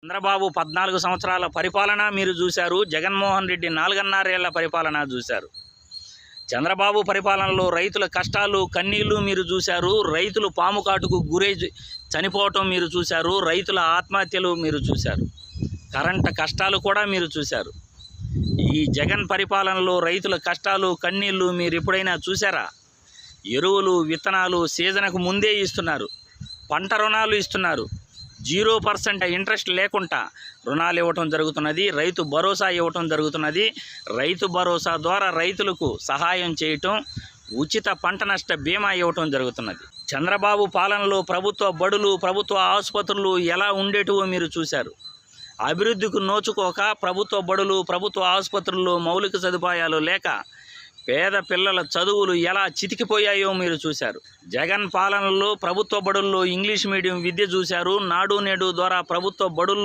చంద్రబాబు 14 సంవత్సరాల పరిపాలన మీరు చూశారు. జగన్మోహన్ రెడ్డి 4.5 ఏళ్ల పరిపాలన చూశారు. చంద్రబాబు పరిపాలనలో రైతుల కష్టాలు కన్నీళ్లు మీరు చూశారు. రైతులు పాము కాటుకు గురై చనిపోవటం మీరు చూశారు. రైతుల ఆత్మహత్యలు మీరు చూశారు. కరెంటు కష్టాలు కూడా మీరు చూశారు. ఈ జగన్ పరిపాలనలో రైతుల కష్టాలు కన్నీళ్లు మీరు ఎప్పుడైనా చూసారా? ఎరువులు విత్తనాలు సీజన్కు ముందే ఇస్తున్నారు. పంట రుణాలు ఇస్తున్నారు. 0% ఇంట్రెస్ట్ లేకుండా రుణాలు ఇవ్వటం జరుగుతున్నది. రైతు భరోసా ఇవ్వటం జరుగుతున్నది. రైతు భరోసా ద్వారా రైతులకు సహాయం చేయటం, ఉచిత పంట నష్ట బీమా ఇవ్వటం జరుగుతున్నది. చంద్రబాబు పాలనలో ప్రభుత్వ బడులు ప్రభుత్వ ఆసుపత్రులు ఎలా ఉండేటివో మీరు చూశారు. అభివృద్ధికి నోచుకోక ప్రభుత్వ బడులు ప్రభుత్వ ఆసుపత్రుల్లో మౌలిక సదుపాయాలు లేక పేద పిల్లల చదువులు ఎలా చితికిపోయాయో మీరు చూశారు. జగన్ పాలనలో ప్రభుత్వ బడుల్లో ఇంగ్లీష్ మీడియం విద్య చూశారు. నాడు నేడు ద్వారా ప్రభుత్వ బడుల్లో